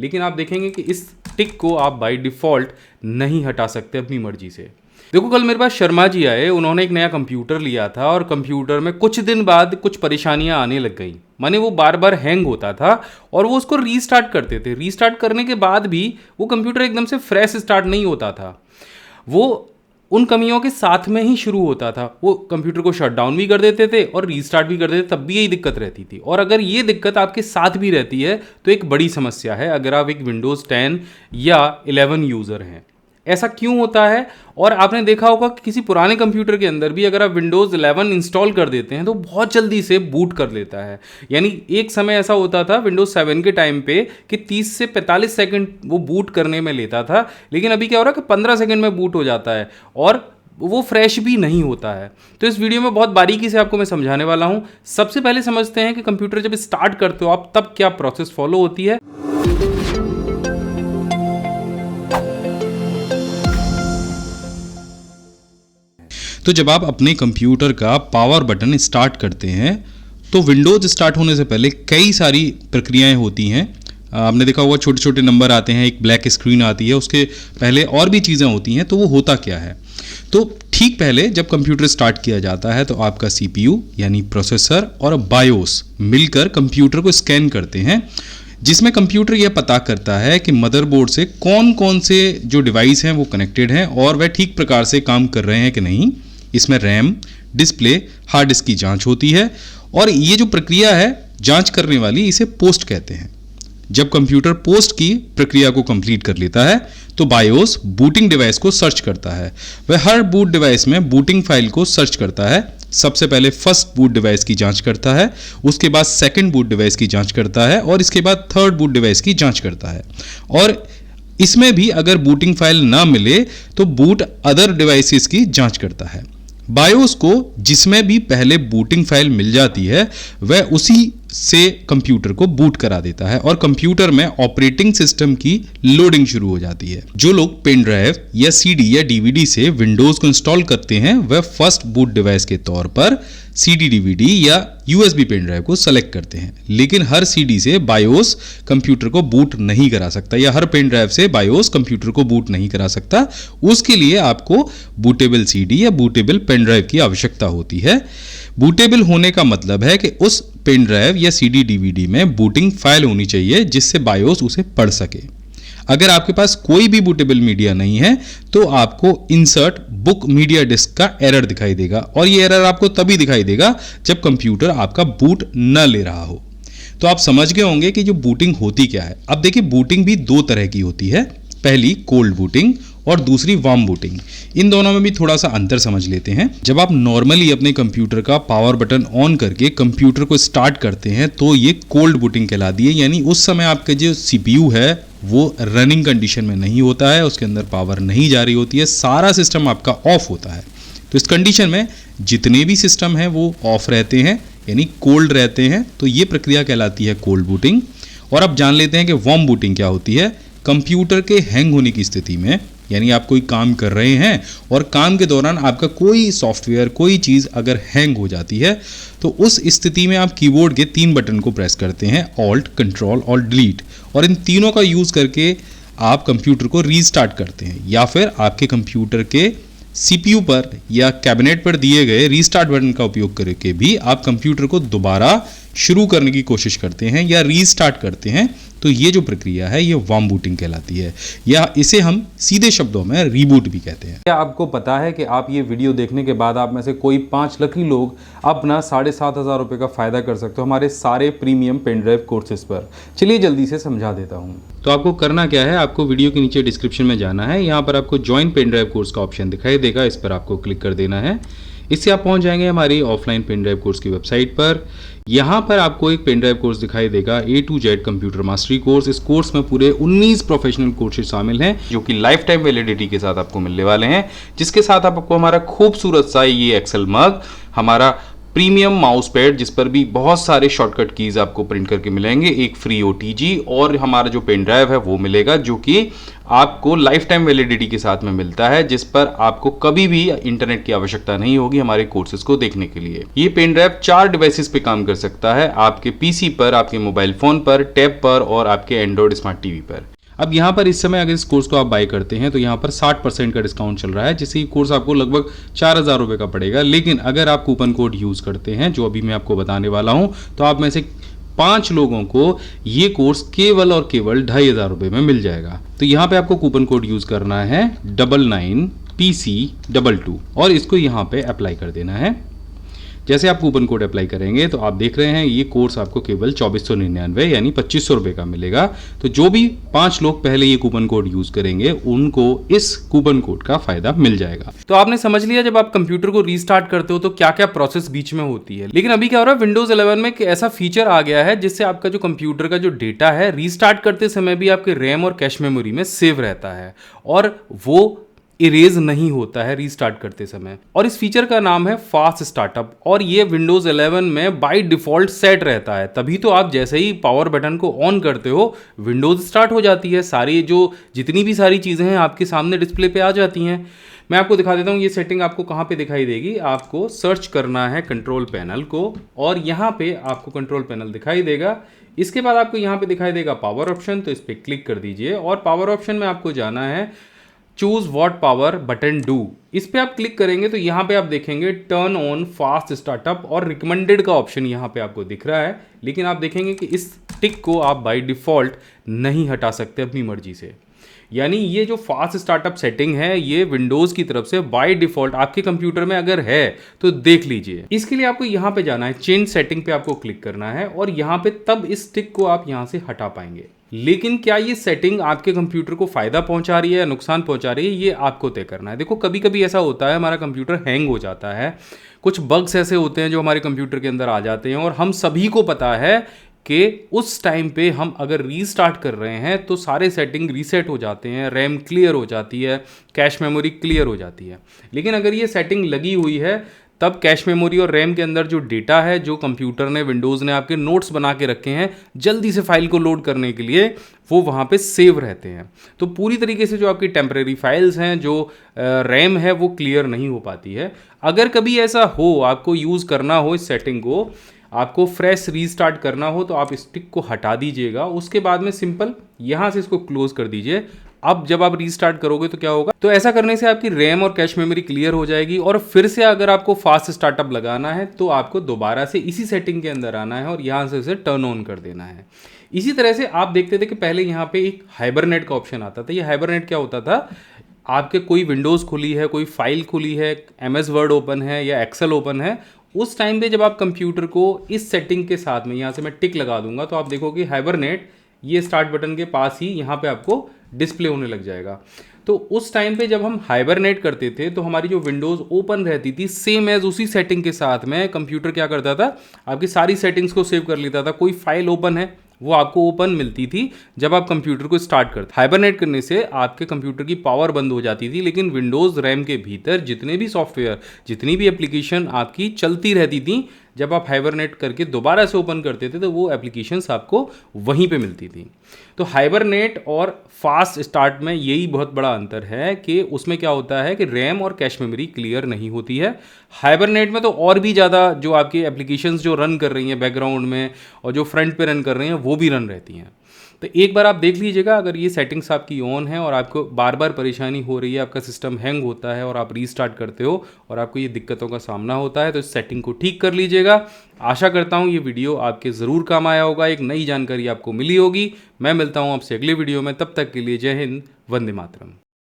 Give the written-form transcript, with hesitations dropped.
लेकिन आप देखेंगे कि इस टिक को आप बाय डिफ़ॉल्ट नहीं हटा सकते अपनी मर्जी से। देखो, कल मेरे पास शर्मा जी आए, उन्होंने एक नया कंप्यूटर लिया था और कंप्यूटर में कुछ दिन बाद कुछ परेशानियां आने लग गई। माने वो बार बार हैंग होता था और वो उसको रीस्टार्ट करते थे। रीस्टार्ट करने के बाद भी वो कंप्यूटर एकदम से फ्रेश स्टार्ट नहीं होता था, वो उन कमियों के साथ में ही शुरू होता था। वो कंप्यूटर को शट डाउन भी कर देते थे और रीस्टार्ट भी कर देते, तब भी यही दिक्कत रहती थी। और अगर ये दिक्कत आपके साथ भी रहती है तो एक बड़ी समस्या है, अगर आप एक विंडोज़ 10 या 11 यूज़र हैं। ऐसा क्यों होता है? और आपने देखा होगा कि किसी पुराने कंप्यूटर के अंदर भी अगर आप विंडोज़ 11 इंस्टॉल कर देते हैं तो बहुत जल्दी से बूट कर लेता है। यानी एक समय ऐसा होता था विंडोज़ 7 के टाइम पे कि 30 से 45 सेकंड वो बूट करने में लेता था, लेकिन अभी क्या हो रहा है कि 15 सेकंड में बूट हो जाता है और वो फ्रेश भी नहीं होता है। तो इस वीडियो में बहुत बारीकी से आपको मैं समझाने वाला हूँ। सबसे पहले समझते हैं कि कंप्यूटर जब स्टार्ट करते हो आप तब क्या प्रोसेस फॉलो होती है। तो जब आप अपने कंप्यूटर का पावर बटन स्टार्ट करते हैं तो विंडोज़ स्टार्ट होने से पहले कई सारी प्रक्रियाएं होती हैं। आपने देखा होगा छोटे छोटे नंबर आते हैं, एक ब्लैक स्क्रीन आती है, उसके पहले और भी चीज़ें होती हैं। तो वो होता क्या है? तो ठीक पहले जब कंप्यूटर स्टार्ट किया जाता है तो आपका CPU यानी प्रोसेसर और बायोस मिलकर कंप्यूटर को स्कैन करते हैं, जिसमें कंप्यूटर यह पता करता है कि मदरबोर्ड से कौन कौन से जो डिवाइस हैं वो कनेक्टेड हैं और वह ठीक प्रकार से काम कर रहे हैं कि नहीं। इसमें रैम, डिस्प्ले, हार्ड डिस्क की जांच होती है और ये जो प्रक्रिया है जांच करने वाली, इसे पोस्ट कहते हैं। जब कंप्यूटर पोस्ट की प्रक्रिया को कंप्लीट कर लेता है तो बायोस बूटिंग डिवाइस को सर्च करता है। वह हर बूट डिवाइस में बूटिंग फाइल को सर्च करता है। सबसे पहले फर्स्ट बूट डिवाइस की जांच करता है, उसके बाद सेकंड बूट डिवाइस की जांच करता है और इसके बाद थर्ड बूट डिवाइस की जांच करता है। और इसमें भी अगर बूटिंग फाइल ना मिले तो बूट अदर डिवाइसेस की जांच करता है। बायोस को जिसमें भी पहले बूटिंग फाइल मिल जाती है वह उसी से कंप्यूटर को बूट करा देता है और कंप्यूटर में ऑपरेटिंग सिस्टम की लोडिंग शुरू हो जाती है। जो लोग पेन ड्राइव या CD या DVD से विंडोज को इंस्टॉल करते हैं वह फर्स्ट बूट डिवाइस के तौर पर CD DVD या USB पेन ड्राइव को सेलेक्ट करते हैं, लेकिन हर CD से बायोस कंप्यूटर को बूट नहीं करा सकता या हर पेन ड्राइव से बायोस कंप्यूटर को बूट नहीं करा सकता। उसके लिए आपको बूटेबल CD या बूटेबल पेन ड्राइव की आवश्यकता होती है। बूटेबल होने का मतलब है कि उस पेन ड्राइव या CD DVD में बूटिंग फाइल होनी चाहिए जिससे बायोस उसे पढ़ सके। अगर आपके पास कोई भी बूटेबल मीडिया नहीं है तो आपको इंसर्ट बुक मीडिया डिस्क का एरर दिखाई देगा और ये एरर आपको तभी दिखाई देगा जब कंप्यूटर आपका बूट न ले रहा हो। तो आप समझ गए होंगे कि जो बूटिंग होती क्या है। अब देखिए, बूटिंग भी दो तरह की होती है, पहली कोल्ड बूटिंग और दूसरी वार्म बूटिंग। इन दोनों में भी थोड़ा सा अंतर समझ लेते हैं। जब आप नॉर्मली अपने कंप्यूटर का पावर बटन ऑन करके कंप्यूटर को स्टार्ट करते हैं तो ये कोल्ड बूटिंग कहलाती है, यानी उस समय आपका जो CPU है वो रनिंग कंडीशन में नहीं होता है, उसके अंदर पावर नहीं जा रही होती है, सारा सिस्टम आपका ऑफ होता है। तो इस कंडीशन में जितने भी सिस्टम हैं वो ऑफ रहते हैं यानी कोल्ड रहते हैं। तो ये प्रक्रिया कहलाती है कोल्ड बूटिंग। और अब जान लेते हैं कि वार्म बूटिंग क्या होती है। कंप्यूटर के हैंग होने की स्थिति में, यानी आप कोई काम कर रहे हैं और काम के दौरान आपका कोई सॉफ्टवेयर, कोई चीज़ अगर हैंग हो जाती है तो उस स्थिति में आप कीबोर्ड के 3 बटन को प्रेस करते हैं, ऑल्ट, कंट्रोल और डिलीट, और इन तीनों का यूज़ करके आप कंप्यूटर को रीस्टार्ट करते हैं या फिर आपके कंप्यूटर के CPU पर या कैबिनेट पर दिए गए रीस्टार्ट बटन का उपयोग करके भी आप कंप्यूटर को दोबारा शुरू करने की कोशिश करते हैं या रीस्टार्ट करते हैं। तो ये जो प्रक्रिया है ये वार्म बूटिंग कहलाती है, या इसे हम सीधे शब्दों में रीबूट भी कहते हैं। क्या आपको पता है कि आप ये वीडियो देखने के बाद आप में से कोई 5 लकी लोग अपना 7,500 रुपये का फ़ायदा कर सकते हो हमारे सारे प्रीमियम पेन ड्राइव कोर्सेज पर। चलिए जल्दी से समझा देता हूँ। तो आपको करना क्या है, आपको वीडियो के नीचे डिस्क्रिप्शन में जाना है, यहाँ पर आपको ज्वाइन पेन ड्राइव कोर्स का ऑप्शन दिखाई देगा, इस पर आपको क्लिक कर देना है। इससे आप पहुंच जाएंगे हमारी ऑफलाइन पेन ड्राइव कोर्स की वेबसाइट पर। यहाँ पर आपको एक पेन ड्राइव कोर्स दिखाई देगा, A to Z computer mastery course. इस कोर्स में पूरे 19 प्रोफेशनल कोर्सेज शामिल हैं जो कि लाइफ टाइम वैलिडिटी के साथ आपको मिलने वाले हैं, जिसके साथ आपको हमारा खूबसूरत सा ये एक्सेल मग, हमारा प्रीमियम माउस पैड जिस पर भी बहुत सारे शॉर्टकट कीज आपको प्रिंट करके मिलेंगे, एक फ्री OTG और हमारा जो पेन ड्राइव है वो मिलेगा, जो कि आपको लाइफ टाइम वैलिडिटी के साथ में मिलता है, जिस पर आपको कभी भी इंटरनेट की आवश्यकता नहीं होगी हमारे कोर्सेज को देखने के लिए। ये पेन ड्राइव 4 डिवाइसेस पे काम कर सकता है, आपके PC पर, आपके मोबाइल फोन पर, टैब पर और आपके एंड्रॉइड स्मार्ट टीवी पर। अब यहाँ पर इस समय अगर इस कोर्स को आप बाय करते हैं तो यहाँ पर 60% का डिस्काउंट चल रहा है, जिससे ये कोर्स आपको लगभग 4,000 रुपये का पड़ेगा। लेकिन अगर आप कूपन कोड यूज़ करते हैं, जो अभी मैं आपको बताने वाला हूँ, तो आप में से 5 लोगों को ये कोर्स केवल और केवल 2,500 रुपये में मिल जाएगा। तो यहाँ पे आपको कूपन कोड यूज़ करना है 99PC22 और इसको यहाँ पे अप्लाई कर देना है। जैसे आप कूपन कोड अप्लाई करेंगे तो आप देख रहे हैं ये कोर्स आपको केवल 2499 यानी 2500 रुपये का मिलेगा। तो जो भी 5 लोग पहले ये कूपन कोड यूज करेंगे उनको इस कूपन कोड का फायदा मिल जाएगा। तो आपने समझ लिया जब आप कंप्यूटर को रीस्टार्ट करते हो तो क्या क्या प्रोसेस बीच में होती है। लेकिन अभी क्या हो रहा है, विंडोज 11 में एक ऐसा फीचर आ गया है जिससे आपका जो कंप्यूटर का जो डेटा है रीस्टार्ट करते समय भी आपके रैम और कैश मेमोरी में सेव रहता है और वो इरेज नहीं होता है रीस्टार्ट करते समय। और इस फीचर का नाम है फास्ट स्टार्टअप और ये विंडोज 11 में बाय डिफॉल्ट सेट रहता है। तभी तो आप जैसे ही पावर बटन को ऑन करते हो विंडोज स्टार्ट हो जाती है, सारी जितनी भी सारी चीज़ें हैं आपके सामने डिस्प्ले पे आ जाती हैं। मैं आपको दिखा देता हूँ ये सेटिंग आपको कहाँ पे दिखाई देगी। आपको सर्च करना है कंट्रोल पैनल को और यहाँ पे आपको कंट्रोल पैनल दिखाई देगा। इसके बाद आपको यहाँ पे दिखाई देगा पावर ऑप्शन, तो इस पर क्लिक कर दीजिए और पावर ऑप्शन में आपको जाना है choose what power button do. इस पे आप क्लिक करेंगे तो यहाँ पे आप देखेंगे टर्न ऑन फास्ट स्टार्टअप और रिकमेंडेड का ऑप्शन यहाँ पे आपको दिख रहा है। लेकिन आप देखेंगे कि इस टिक को आप बाय डिफॉल्ट नहीं हटा सकते अपनी मर्जी से। यानी ये जो फास्ट स्टार्टअप सेटिंग है ये विंडोज़ की तरफ से बाय डिफॉल्ट आपके कंप्यूटर में अगर है तो देख लीजिए। इसके लिए आपको यहाँ पे जाना है, चेंज सेटिंग पे आपको क्लिक करना है और यहाँ पे तब इस टिक को आप यहाँ से हटा पाएंगे। लेकिन क्या ये सेटिंग आपके कंप्यूटर को फायदा पहुंचा रही है या नुकसान पहुंचा रही है, ये आपको तय करना है। देखो कभी कभी ऐसा होता है हमारा कंप्यूटर हैंग हो जाता है, कुछ बग्स ऐसे होते हैं जो हमारे कंप्यूटर के अंदर आ जाते हैं और हम सभी को पता है कि उस टाइम पे हम अगर रीस्टार्ट कर रहे हैं तो सारे सेटिंग रीसेट हो जाते हैं, रैम क्लियर हो जाती है, कैश मेमोरी क्लियर हो जाती है। लेकिन अगर ये सेटिंग लगी हुई है तब कैश मेमोरी और रैम के अंदर जो डेटा है, जो कंप्यूटर ने, विंडोज़ ने आपके नोट्स बना के रखे हैं जल्दी से फाइल को लोड करने के लिए, वो वहाँ पे सेव रहते हैं। तो पूरी तरीके से जो आपकी टेम्परेरी फाइल्स हैं, जो रैम है, वो क्लियर नहीं हो पाती है। अगर कभी ऐसा हो आपको यूज़ करना हो इस सेटिंग को, आपको फ्रेश रीस्टार्ट करना हो तो आप इस टिक को हटा दीजिएगा। उसके बाद में सिंपल यहाँ से इसको क्लोज कर दीजिए। अब जब आप रीस्टार्ट करोगे तो क्या होगा, तो ऐसा करने से आपकी रैम और कैश मेमोरी क्लियर हो जाएगी और फिर से अगर आपको फास्ट स्टार्टअप लगाना है तो आपको दोबारा से इसी सेटिंग के अंदर आना है और यहाँ से उसे टर्न ऑन कर देना है। इसी तरह से आप देखते थे कि पहले यहाँ पे एक हाइबरनेट का ऑप्शन आता था। ये हाइबरनेट क्या होता था, आपके कोई विंडोज़ खुली है, कोई फाइल खुली है, MS वर्ड ओपन है या एक्सेल ओपन है, उस टाइम पे जब आप कंप्यूटर को इस सेटिंग के साथ में, यहाँ से मैं टिक लगा दूंगा तो आप देखोगे हाइबरनेट ये स्टार्ट बटन के पास ही यहाँ पे आपको डिस्प्ले होने लग जाएगा। तो उस टाइम पे जब हम हाइबरनेट करते थे तो हमारी जो विंडोज़ ओपन रहती थी, सेम एज उसी सेटिंग के साथ में कंप्यूटर क्या करता था, आपकी सारी सेटिंग्स को सेव कर लेता था। कोई फाइल ओपन है वो आपको ओपन मिलती थी जब आप कंप्यूटर को स्टार्ट करते। हाइबरनेट करने से आपके कंप्यूटर की पावर बंद हो जाती थी, लेकिन विंडोज़ रैम के भीतर जितने भी सॉफ्टवेयर, जितनी भी एप्लीकेशन आपकी चलती रहती थी, जब आप हाइबरनेट करके दोबारा से ओपन करते थे तो वो एप्लीकेशंस आपको वहीं पे मिलती थी। तो हाइबरनेट और फास्ट स्टार्ट में यही बहुत बड़ा अंतर है कि उसमें क्या होता है कि रैम और कैश मेमोरी क्लियर नहीं होती है। हाइबरनेट में तो और भी ज़्यादा जो आपकी एप्लीकेशंस जो रन कर रही हैं बैकग्राउंड में और जो फ्रंट पे रन कर रही हैं वो भी रन रहती हैं। तो एक बार आप देख लीजिएगा, अगर ये सेटिंग्स आपकी ऑन है और आपको बार बार परेशानी हो रही है, आपका सिस्टम हैंग होता है और आप रीस्टार्ट करते हो और आपको ये दिक्कतों का सामना होता है, तो इस सेटिंग को ठीक कर लीजिएगा। आशा करता हूँ ये वीडियो आपके ज़रूर काम आया होगा, एक नई जानकारी आपको मिली होगी। मैं मिलता हूँ आपसे अगले वीडियो में, तब तक के लिए जय हिंद, वंदे मातरम।